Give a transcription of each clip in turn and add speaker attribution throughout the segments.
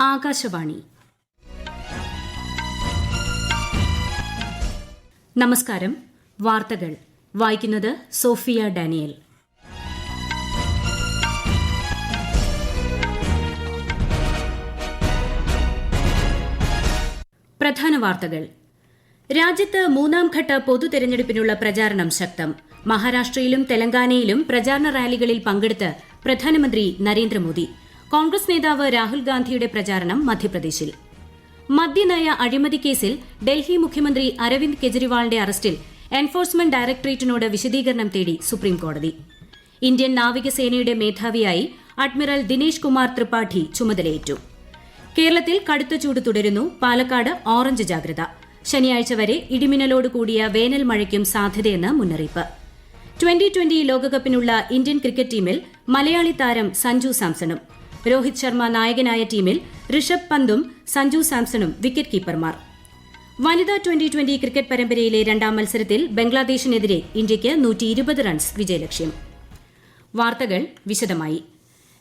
Speaker 1: ആകാശവാണി. നമസ്കാരം. വാർത്തകൾ വായിക്കുന്നത് സോഫിയ ഡാനിയൽ. പ്രധാന വാർത്തകൾ. രാജ്യത്ത് മൂന്നാംഘട്ട പൊതു തെരഞ്ഞെടുപ്പിനുള്ള പ്രചാരണം ശക്തം. മഹാരാഷ്ട്രയിലും തെലങ്കാനയിലും പ്രചാരണ റാലികളിൽ പങ്കെടുത്ത് പ്രധാനമന്ത്രി നരേന്ദ്രമോദി. കോൺഗ്രസ് നേതാവ് രാഹുൽ ഗാന്ധിയുടെ പ്രചാരണം മധ്യപ്രദേശിൽ. മദ്യനയ അഴിമതി കേസിൽ ഡൽഹി മുഖ്യമന്ത്രി അരവിന്ദ് കെജ്രിവാളിന്റെ അറസ്റ്റിൽ എൻഫോഴ്സ്മെന്റ് ഡയറക്ടറേറ്റിനോട് വിശദീകരണം തേടി സുപ്രീംകോടതി. ഇന്ത്യൻ നാവികസേനയുടെ മേധാവിയായി അഡ്മിറൽ ദിനേശ് കുമാർ ത്രിപാഠി ചുമതലയേറ്റു. കേരളത്തിൽ കടുത്ത ചൂട് തുടരുന്നു. പാലക്കാട് ഓറഞ്ച് ജാഗ്രത. ശനിയാഴ്ച വരെ ഇടിമിന്നലോട് കൂടിയ വേനൽ മഴയ്ക്കും സാധ്യതയെന്ന് മുന്നറിയിപ്പ്. 2020 ലോകകപ്പിനുള്ള ഇന്ത്യൻ ക്രിക്കറ്റ് ടീമിൽ മലയാളി താരം സഞ്ജു സാംസണും രോഹിത് ശർമ്മ നായകനായ ടീമിൽ ഋഷഭ് പന്തും സഞ്ജു സാംസണും വിക്കറ്റ് കീപ്പർമാർ. വനിതാ 2020 ക്രിക്കറ്റ് പരമ്പരയിലെ രണ്ടാം മത്സരത്തിൽ ബംഗ്ലാദേശിനെതിരെ ഇന്ത്യയ്ക്ക് 120 റൺസ് വിജയലക്ഷ്യം. വാർത്തകൾ വിശദമായി.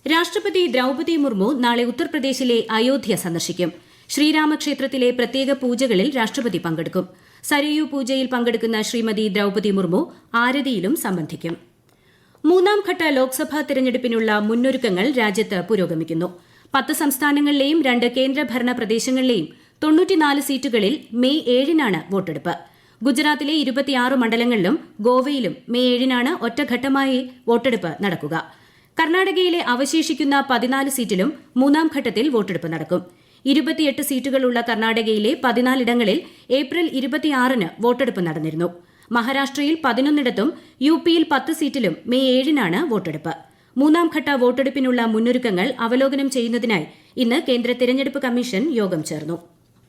Speaker 1: രാഷ്ട്രപതി ദ്രൌപദി മുർമു നാളെ ഉത്തർപ്രദേശിലെ അയോധ്യ സന്ദർശിക്കും. ശ്രീരാമക്ഷേത്രത്തിലെ പ്രത്യേക പൂജകളിൽ രാഷ്ട്രപതി പങ്കെടുക്കും. സരയൂ പൂജയിൽ പങ്കെടുക്കുന്ന ശ്രീമതി ദ്രൌപദി മുർമു ആരതിയിലും സംബന്ധിക്കും. മൂന്നാംഘട്ട ലോക്സഭാ തെരഞ്ഞെടുപ്പിനുള്ള മുന്നൊരുക്കങ്ങൾ രാജ്യത്ത് പുരോഗമിക്കുന്നു. 10 സംസ്ഥാനങ്ങളിലെയും 2 കേന്ദ്രഭരണ പ്രദേശങ്ങളിലെയും 94 സീറ്റുകളിൽ മെയ് 7-നാണ് വോട്ടെടുപ്പ്. ഗുജറാത്തിലെ 26 മണ്ഡലങ്ങളിലും ഗോവയിലും മെയ് 7-നാണ് ഒറ്റഘട്ടമായി വോട്ടെടുപ്പ് നടക്കുക. കർണാടകയിലെ അവശേഷിക്കുന്ന 14 സീറ്റിലും മൂന്നാം ഘട്ടത്തിൽ വോട്ടെടുപ്പ് നടക്കും. 28 സീറ്റുകളുള്ള കർണാടകയിലെ 14 ഇടങ്ങളിൽ ഏപ്രിൽ 26-ന് വോട്ടെടുപ്പ് നടന്നിരുന്നു. മഹാരാഷ്ട്രയിൽ 11-ഇടത്തും യുപിയിൽ 10 സീറ്റിലും മെയ് 7-നാണ് വോട്ടെടുപ്പ്. മൂന്നാംഘട്ട വോട്ടെടുപ്പിനുള്ള മുന്നൊരുക്കങ്ങൾ അവലോകനം ചെയ്യുന്നതിനായി ഇന്ന് കേന്ദ്ര തെരഞ്ഞെടുപ്പ് കമ്മീഷൻ യോഗം ചേർന്നു.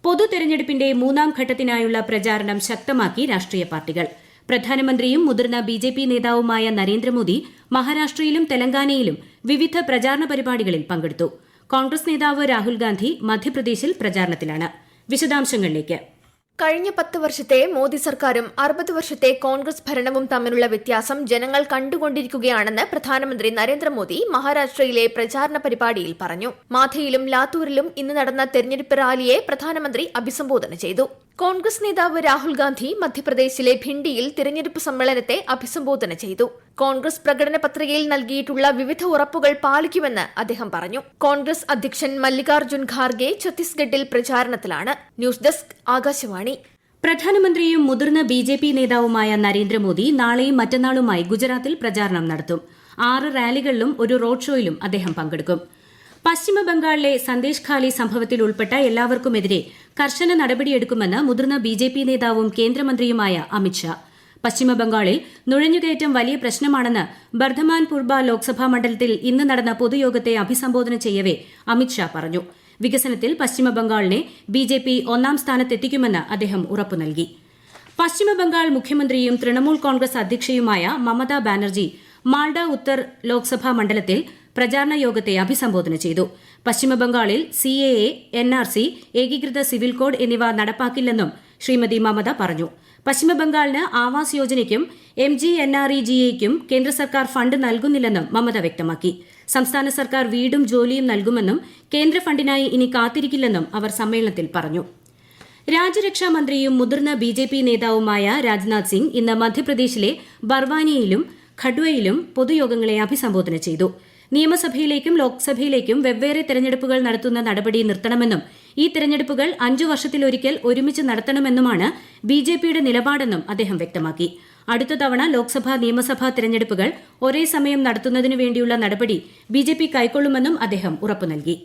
Speaker 1: പൊതു തെരഞ്ഞെടുപ്പിന്റെ മൂന്നാം ഘട്ടത്തിനായുള്ള പ്രചാരണം ശക്തമാക്കി രാഷ്ട്രീയ പാർട്ടികൾ. പ്രധാനമന്ത്രിയും മുതിർന്ന ബിജെപി നേതാവുമായ നരേന്ദ്രമോദി മഹാരാഷ്ട്രയിലും തെലങ്കാനയിലും വിവിധ പ്രചാരണ പരിപാടികളിൽ പങ്കെടുത്തു. കോൺഗ്രസ് നേതാവ് രാഹുൽ ഗാന്ധി മധ്യപ്രദേശിൽ പ്രചാരണത്തിലാണ്. വിശദാംശങ്ങളിലേക്ക്.
Speaker 2: കഴിഞ്ഞ 10 വർഷത്തെ മോദി സർക്കാരും 60 വർഷത്തെ കോൺഗ്രസ് ഭരണവും തമ്മിലുള്ള വ്യത്യാസം ജനങ്ങൾ കണ്ടുകൊണ്ടിരിക്കുകയാണെന്ന് പ്രധാനമന്ത്രി നരേന്ദ്രമോദി മഹാരാഷ്ട്രയിലെ പ്രചാരണ പരിപാടിയിൽ പറഞ്ഞു. മാധയിലും ലാത്തൂരിലും ഇന്ന് നടന്ന തെരഞ്ഞെടുപ്പ് റാലിയെ പ്രധാനമന്ത്രി അഭിസംബോധന ചെയ്തു. കോൺഗ്രസ് നേതാവ് രാഹുൽ ഗാന്ധി മധ്യപ്രദേശിലെ ഭിണ്ടിയിൽ തിരഞ്ഞെടുപ്പ് സമ്മേളനത്തെ അഭിസംബോധന ചെയ്തു. കോൺഗ്രസ് പ്രകടന പത്രികയിൽ നൽകിയിട്ടുള്ള വിവിധ ഉറപ്പുകൾ പാലിക്കുമെന്ന് അദ്ദേഹം പറഞ്ഞു. കോൺഗ്രസ് അധ്യക്ഷൻ മല്ലികാർജ്ജുൻ ഖാർഗെ ഛത്തീസ്ഗഡിൽ പ്രചാരണത്തിലാണ്. News desk Akashvani.
Speaker 1: പ്രധാനമന്ത്രിയും മുതിർന്ന ബിജെപി നേതാവുമായ നരേന്ദ്രമോദി നാളെയും മറ്റന്നാളുമായി ഗുജറാത്തിൽ പ്രചാരണം നടത്തും. 6 റാലികളിലും ഒരു റോഡ് ഷോയിലും അദ്ദേഹം പങ്കെടുക്കും. പശ്ചിമബംഗാളിലെ സന്ദേശ് ഖാലി സംഭവത്തിൽ ഉൾപ്പെട്ട എല്ലാവർക്കുമെതിരെ കർശന നടപടിയെടുക്കുമെന്ന് മുതിർന്ന ബിജെപി നേതാവും കേന്ദ്രമന്ത്രിയുമായ അമിത്ഷാ. പശ്ചിമബംഗാളിൽ നുഴഞ്ഞുകയറ്റം വലിയ പ്രശ്നമാണെന്ന് ബർധമാൻ പൂർബ ലോക്സഭാ മണ്ഡലത്തിൽ ഇന്ന് നടന്ന പൊതുയോഗത്തെ അഭിസംബോധന ചെയ്യവെ അമിത്ഷാ പറഞ്ഞു. വികസനത്തിൽ പശ്ചിമബംഗാളിനെ ബിജെപി 1ാം സ്ഥാനത്തെത്തിക്കുമെന്ന് അദ്ദേഹം ഉറപ്പു നൽകി. പശ്ചിമബംഗാൾ മുഖ്യമന്ത്രിയും തൃണമൂൽ കോൺഗ്രസ് അധ്യക്ഷയുമായ മമതാ ബാനർജി മാൾഡ ഉത്തർ ലോക്സഭാ മണ്ഡലത്തിൽ പ്രചാരണ യോഗത്തെ അഭിസംബോധന ചെയ്തു. പശ്ചിമബംഗാളിൽ CAA, NRC, ഏകീകൃത സിവിൽ കോഡ് എന്നിവ നടപ്പാക്കില്ലെന്നും ശ്രീമതി മമത പറഞ്ഞു. പശ്ചിമബംഗാളിന് ആവാസ് യോജനയ്ക്കും MGNREGAയ്ക്കും കേന്ദ്ര സർക്കാർ ഫണ്ട് നൽകുന്നില്ലെന്നും മമത വ്യക്തമാക്കി. സംസ്ഥാന സർക്കാർ വീടും ജോലിയും നൽകുമെന്നും കേന്ദ്ര ഫണ്ടിനായി ഇനി കാത്തിരിക്കില്ലെന്നും അവർ സമ്മേളനത്തിൽ പറഞ്ഞു. രാജ്യരക്ഷാ മന്ത്രിയും മുതിർന്ന ബിജെപി നേതാവുമായ രാജ്നാഥ് സിംഗ് ഇന്ന് മധ്യപ്രദേശിലെ ബർവാനിയിലും ഖഡ്വയിലും പൊതുയോഗങ്ങളെ അഭിസംബോധന ചെയ്തു. നിയമസഭയിലേക്കും ലോക്സഭയിലേക്കും വെവ്വേറെ തെരഞ്ഞെടുപ്പുകൾ നടത്തുന്ന നടപടി നിർത്തണമെന്നും ഈ തെരഞ്ഞെടുപ്പുകൾ 5 വർഷത്തിലൊരിക്കൽ ഒരുമിച്ച് നടത്തണമെന്നുമാണ് ബിജെപിയുടെ നിലപാടെന്നും അദ്ദേഹം വ്യക്തമാക്കി. അടുത്ത തവണ ലോക്സഭാ നിയമസഭാ തെരഞ്ഞെടുപ്പുകൾ ഒരേ സമയം നടത്തുന്നതിനു വേണ്ടിയുള്ള നടപടി ബിജെപി കൈക്കൊള്ളുമെന്നും അദ്ദേഹം ഉറപ്പു നൽകി.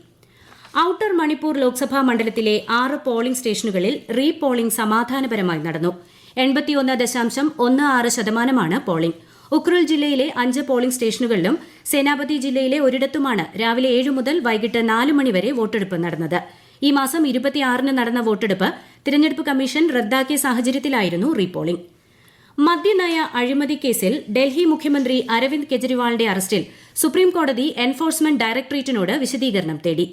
Speaker 1: ഔട്ടർ മണിപ്പൂർ ലോക്സഭാ മണ്ഡലത്തിലെ 6 പോളിംഗ് സ്റ്റേഷനുകളിൽ റീ പോളിംഗ് സമാധാനപരമായി നടന്നു. 81.16% പോളിംഗ്. ഉക്രുൽ ജില്ലയിലെ 5 പോളിംഗ് സ്റ്റേഷനുകളിലും സേനാപതി ജില്ലയിലെ ഒരിടത്തുമാണ് രാവിലെ 7 മുതൽ വൈകിട്ട് 4 മണിവരെ വോട്ടെടുപ്പ് നടന്നത്. ഈ മാസം 26-ന് നടന്ന വോട്ടെടുപ്പ് തിരഞ്ഞെടുപ്പ് കമ്മീഷൻ റദ്ദാക്കിയ സാഹചര്യത്തിലായിരുന്നു റീപോളിംഗ്. മദ്യനയ അഴിമതി കേസിൽ ഡൽഹി മുഖ്യമന്ത്രി അരവിന്ദ് കെജ്രിവാളിന്റെ അറസ്റ്റിൽ സുപ്രീംകോടതി എൻഫോഴ്സ്മെന്റ് ഡയറക്ടറേറ്റിനോട് വിശദീകരണം തേടി.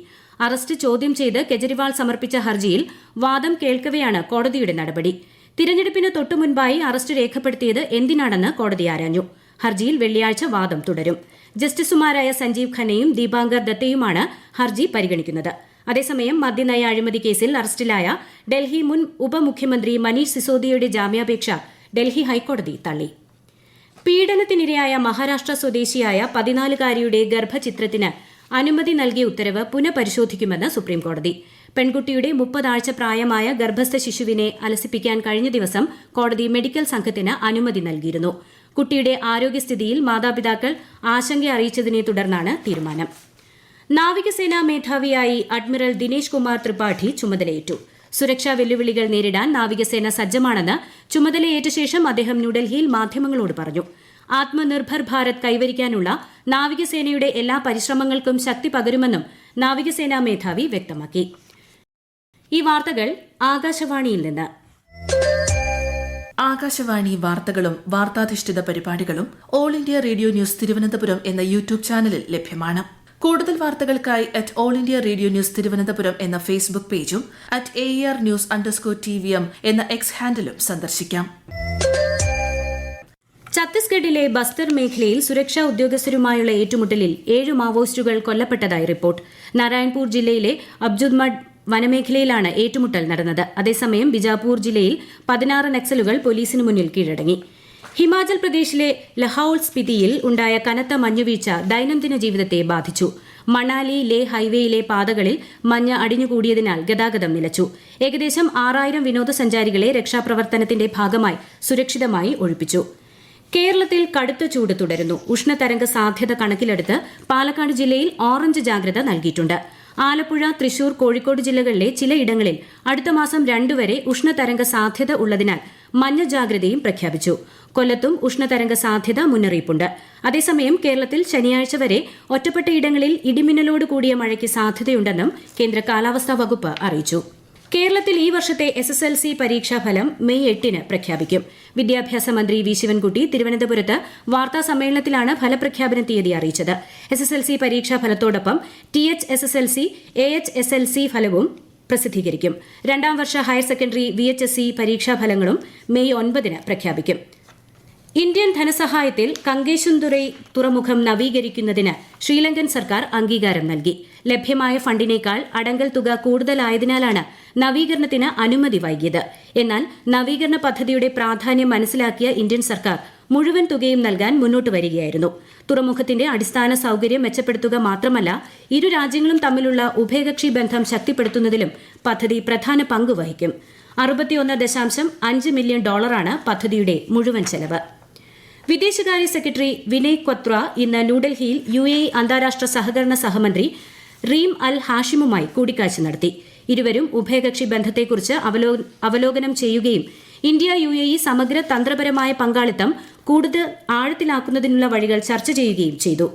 Speaker 1: അറസ്റ്റ് ചോദ്യം ചെയ്ത് കെജ്രിവാൾ സമർപ്പിച്ച ഹർജിയിൽ വാദം കേൾക്കവെയാണ് കോടതിയുടെ നടപടി. തിരഞ്ഞെടുപ്പിന് തൊട്ടുമുൻപായി അറസ്റ്റ് രേഖപ്പെടുത്തിയത് എന്തിനാണെന്ന് കോടതി ആരാഞ്ഞു. ഹർജിയിൽ വെള്ളിയാഴ്ച വാദം തുടരും. ജസ്റ്റിസുമാരായ സഞ്ജീവ് ഖന്നയും ദീപാങ്കർ ദത്തയുമാണ് ഹർജി പരിഗണിക്കുന്നത്. അതേസമയം മദ്യനയ അഴിമതി കേസിൽ അറസ്റ്റിലായ ഡൽഹി മുൻ ഉപമുഖ്യമന്ത്രി മനീഷ് സിസോദിയയുടെ ജാമ്യാപേക്ഷ ഡൽഹി ഹൈക്കോടതി തള്ളി. പീഡനത്തിനിരയായ മഹാരാഷ്ട്ര സ്വദേശിയായ 14-കാരിയുടെ ഗർഭചിത്രത്തിന് അനുമതി നൽകിയ ഉത്തരവ് പുനഃപരിശോധിക്കുമെന്ന് സുപ്രീംകോടതി. പെൺകുട്ടിയുടെ 30 ആഴ്ച പ്രായമായ ഗർഭസ്ഥ ശിശുവിനെ അലസിപ്പിക്കാൻ കഴിഞ്ഞ ദിവസം കോടതി മെഡിക്കൽ സംഘത്തിന് അനുമതി നൽകിയിരുന്നു. കുട്ടിയുടെ ആരോഗ്യസ്ഥിതിയിൽ മാതാപിതാക്കൾ ആശങ്ക അറിയിച്ചതിനെ തുടർന്നാണ് തീരുമാനം. നാവികസേനാ മേധാവിയായി അഡ്മിറൽ ദിനേശ് കുമാർ ത്രിപാഠി ചുമതലയേറ്റു. സുരക്ഷാ വെല്ലുവിളികൾ നേരിടാൻ നാവികസേന സജ്ജമാണെന്ന് ചുമതലയേറ്റ ശേഷം അദ്ദേഹം ന്യൂഡൽഹിയിൽ മാധ്യമങ്ങളോട് പറഞ്ഞു. ആത്മനിർഭർ ഭാരത് കൈവരിക്കാനുള്ള നാവികസേനയുടെ എല്ലാ പരിശ്രമങ്ങൾക്കും ശക്തി പകരുമെന്നും നാവികസേനാ മേധാവി വ്യക്തമാക്കി. ഈ വാർത്തകൾ ആകാശവാണിയിൽ നിന്ന്.
Speaker 3: ആകാശവാണി വാർത്തകളും വാർത്താധിഷ്ഠിത പരിപാടികളും all India radio news Thiruvananthapuram എന്ന യൂട്യൂബ് ചാനലിൽ ലഭ്യമാണ്. കൂടുതൽ വാർത്തകൾക്കായി @all India radio news Thiruvananthapuram എന്ന ഫേസ്ബുക്ക് പേജും @AER_News_TVM എന്ന എക്സ് ഹാൻഡിലും സന്ദർശിക്കാം.
Speaker 1: ഛത്തീസ്ഗഡിലെ ബസ്തർ മേഖലയിൽ സുരക്ഷാ ഉദ്യോഗസ്ഥരുമായുള്ള ഏറ്റുമുട്ടലിൽ 7 മാവോയിസ്റ്റുകൾ കൊല്ലപ്പെട്ടതായി റിപ്പോർട്ട്. നാരായൺപൂർ ജില്ലയിലെ അബ്ജുദ്മഡ് വനമേഖലയിലാണ് ഏറ്റുമുട്ടൽ നടന്നത്. അതേസമയം ബിജാപൂർ ജില്ലയിൽ 16 നക്സലുകൾ പോലീസിന് മുന്നിൽ കീഴടങ്ങി. ഹിമാചൽ പ്രദേശിലെ ലഹൌൾ സ്പിതിയിൽ ഉണ്ടായ കനത്ത മഞ്ഞുവീഴ്ച ദൈനംദിന ജീവിതത്തെ ബാധിച്ചു. മണാലി ലേ ഹൈവേയിലെ പാതകളിൽ മഞ്ഞ് അടിഞ്ഞുകൂടിയതിനാൽ ഗതാഗതം നിലച്ചു. ഏകദേശം 6000 വിനോദസഞ്ചാരികളെ രക്ഷാപ്രവർത്തനത്തിന്റെ ഭാഗമായി സുരക്ഷിതമായി ഒഴിപ്പിച്ചു. കേരളത്തിൽ കടുത്ത ചൂട് തുടരുന്നു. ഉഷ്ണതരംഗ സാധ്യത കണക്കിലെടുത്ത് പാലക്കാട് ജില്ലയിൽ ഓറഞ്ച് ജാഗ്രത നൽകിയിട്ടുണ്ട്. ആലപ്പുഴ, തൃശൂർ, കോഴിക്കോട് ജില്ലകളിലെ ചിലയിടങ്ങളിൽ അടുത്ത മാസം 2 വരെ ഉഷ്ണതരംഗ സാധ്യത ഉള്ളതിനാൽ മഞ്ഞ ജാഗ്രതയും പ്രഖ്യാപിച്ചു. കൊല്ലത്തും ഉഷ്ണതരംഗ സാധ്യത മുന്നറിയിപ്പുണ്ട്. അതേസമയം കേരളത്തിൽ ശനിയാഴ്ച വരെ ഒറ്റപ്പെട്ടയിടങ്ങളിൽ ഇടിമിന്നലോട് കൂടിയ മഴയ്ക്ക് സാധ്യതയുണ്ടെന്നും കേന്ദ്ര കാലാവസ്ഥാ വകുപ്പ് അറിയിച്ചു. കേരളത്തിൽ ഈ വർഷത്തെ SSLC പരീക്ഷാഫലം മെയ് 8-ന് പ്രഖ്യാപിക്കും. വിദ്യാഭ്യാസ മന്ത്രി വി ശിവൻകുട്ടി തിരുവനന്തപുരത്ത് വാർത്താ സമ്മേളനത്തിലാണ് ഫലപ്രഖ്യാപന തീയതി അറിയിച്ചത്. SSLC പരീക്ഷാഫലത്തോടൊപ്പം THSSLC, AHSLC ഫലവും പ്രസിദ്ധീകരിക്കും. 2ാം വർഷ ഹയർ സെക്കൻഡറി VHSC പരീക്ഷാഫലങ്ങളും മെയ് 9-ന് പ്രഖ്യാപിക്കും. ഇന്ത്യൻ ധനസഹായത്തിൽ കങ്കേശുന്തുറൈ തുറമുഖം നവീകരിക്കുന്നതിന് ശ്രീലങ്കൻ സർക്കാർ അംഗീകാരം നൽകി. ലഭ്യമായ ഫണ്ടിനേക്കാൾ അടങ്കൽ തുക കൂടുതലായതിനാലാണ് നവീകരണത്തിന് അനുമതി വൈകിയത്. എന്നാൽ നവീകരണ പദ്ധതിയുടെ പ്രാധാന്യം മനസ്സിലാക്കിയ ഇന്ത്യൻ സർക്കാർ മുഴുവൻ തുകയും നൽകാൻ മുന്നോട്ട് വരികയായിരുന്നു. തുറമുഖത്തിന്റെ അടിസ്ഥാന സൌകര്യം മെച്ചപ്പെടുത്തുക മാത്രമല്ല, ഇരു രാജ്യങ്ങളും തമ്മിലുള്ള ഉഭയകക്ഷി ബന്ധം ശക്തിപ്പെടുത്തുന്നതിലും പദ്ധതി പ്രധാന പങ്ക് വഹിക്കും. $61.5 മില്യൺ പദ്ധതിയുടെ മുഴുവൻ ചെലവ്. വിദേശകാര്യ സെക്രട്ടറി വിനയ് ക്വത്ര ഇന്ന് ന്യൂഡൽഹിയിൽ UAE അന്താരാഷ്ട്ര സഹകരണ സഹമന്ത്രി റീം അൽ ഹാഷിമുമായി കൂടിക്കാഴ്ച നടത്തി. ഇരുവരും ഉഭയകക്ഷി ബന്ധത്തെക്കുറിച്ച് അവലോകനം ചെയ്യുകയും ഇന്ത്യ UAE സമഗ്ര തന്ത്രപരമായ പങ്കാളിത്തം കൂടുതൽ ആഴത്തിലാക്കുന്നതിനുള്ള വഴികൾ ചർച്ച ചെയ്യുകയും ചെയ്തു.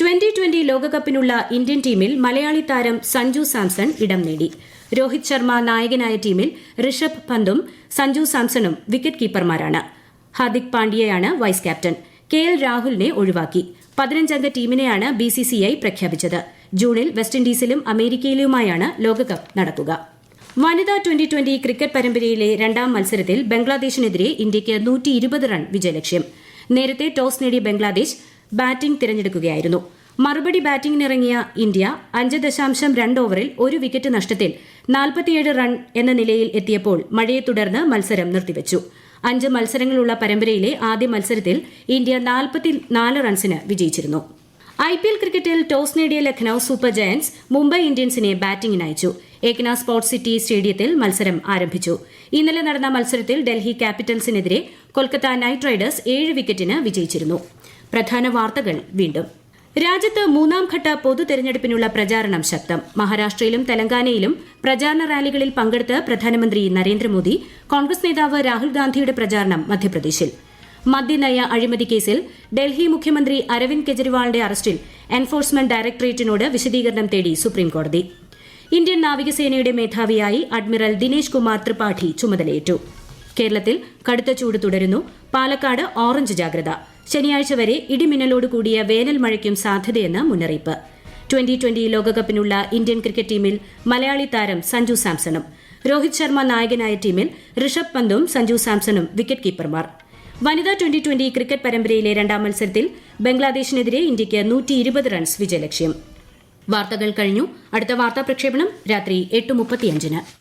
Speaker 1: 2020 ലോകകപ്പിനുള്ള ഇന്ത്യൻ ടീമിൽ മലയാളി താരം സഞ്ജു സാംസൺ ഇടം നേടി. രോഹിത് ശർമ്മ നായകനായ ടീമിൽ ഋഷഭ് പന്തും സഞ്ജു സാംസണും വിക്കറ്റ് കീപ്പർമാരാണ്. ഹാർദിക് പാണ്ഡ്യയാണ് വൈസ് ക്യാപ്റ്റൻ. KL രാഹുലിനെ ഒഴിവാക്കി. 15-അംഗ ടീമിനെയാണ് BCCI പ്രഖ്യാപിച്ചത്. ജൂണിൽ വെസ്റ്റ് ഇൻഡീസിലും അമേരിക്കയിലുമായാണ് ലോകകപ്പ് നടക്കുക. വനിതാ 2020 ക്രിക്കറ്റ് പരമ്പരയിലെ 2ാം മത്സരത്തിൽ ബംഗ്ലാദേശിനെതിരെ ഇന്ത്യയ്ക്ക് 120 റൺ വിജയലക്ഷ്യം. നേരത്തെ ടോസ് നേടിയ ബംഗ്ലാദേശ് ബാറ്റിംഗ് തിരഞ്ഞെടുക്കുകയായിരുന്നു. മറുപടി ബാറ്റിംഗിനിറങ്ങിയ ഇന്ത്യ 5.2 ഓവറിൽ 1 വിക്കറ്റ് നഷ്ടത്തിൽ 47 റൺ എന്ന നിലയിൽ എത്തിയപ്പോൾ മഴയെ തുടർന്ന് മത്സരം നിർത്തിവച്ചു. 5 മത്സരങ്ങളുള്ള പരമ്പരയിലെ ആദ്യ മത്സരത്തിൽ ഇന്ത്യ 44 റൺസിന് വിജയിച്ചിരുന്നു. IPL ക്രിക്കറ്റിൽ ടോസ് നേടിയ ലക്നൌ സൂപ്പർ ജയന്റ്സ് മുംബൈ ഇന്ത്യൻസിനെ ബാറ്റിംഗിനയച്ചു. ഏകന സ്പോർട്സ് സിറ്റി സ്റ്റേഡിയത്തിൽ മത്സരം ആരംഭിച്ചു. ഇന്നലെ നടന്ന മത്സരത്തിൽ ഡൽഹി ക്യാപിറ്റൽസിനെതിരെ കൊൽക്കത്ത നൈറ്റ് റൈഡേഴ്സ് 7 വിക്കറ്റിന് വിജയിച്ചിരുന്നു. പ്രധാന വാർത്തകൾ വീണ്ടും. രാജ്യത്ത് 3ാം ഘട്ട പൊതു തെരഞ്ഞെടുപ്പിനുള്ള പ്രചാരണം ശക്തം. മഹാരാഷ്ട്രയിലും തെലങ്കാനയിലും പ്രചാരണ റാലികളിൽ പങ്കെടുത്ത് പ്രധാനമന്ത്രി നരേന്ദ്രമോദി. കോൺഗ്രസ് നേതാവ് രാഹുൽ ഗാന്ധിയുടെ പ്രചാരണം മധ്യപ്രദേശിൽ. മദ്യനയ അഴിമതി കേസിൽ ഡൽഹി മുഖ്യമന്ത്രി അരവിന്ദ് കെജ്രിവാളിന്റെ അറസ്റ്റിൽ എൻഫോഴ്സ്മെന്റ് ഡയറക്ടറേറ്റിനോട് വിശദീകരണം തേടി സുപ്രീംകോടതി. ഇന്ത്യൻ നാവികസേനയുടെ മേധാവിയായി അഡ്മിറൽ ദിനേശ് കുമാർ ത്രിപാഠി ചുമതലയേറ്റു. കേരളത്തിൽ കടുത്ത ചൂട് തുടരുന്നു. പാലക്കാട് ഓറഞ്ച് ജാഗ്രത. ശനിയാഴ്ച വരെ ഇടിമിന്നലോട് കൂടിയ വേനൽ മഴയ്ക്കും സാധ്യതയെന്ന് മുന്നറിയിപ്പ്. 2020 ലോകകപ്പിനുള്ള ഇന്ത്യൻ ക്രിക്കറ്റ് ടീമിൽ മലയാളി താരം സഞ്ജു സാംസണും. രോഹിത് ശർമ്മ നായകനായ ടീമിൽ ഋഷഭ് പന്തും സഞ്ജു സാംസണും വിക്കറ്റ് കീപ്പർമാർ. വനിതാ 2020 ക്രിക്കറ്റ് പരമ്പരയിലെ 2ാം മത്സരത്തിൽ ബംഗ്ലാദേശിനെതിരെ ഇന്ത്യയ്ക്ക് 120 റൺസ് വിജയലക്ഷ്യം. വാർത്തകൾ കഴിഞ്ഞു. അടുത്ത വാർത്താ പ്രക്ഷേപണം രാത്രി 8:35.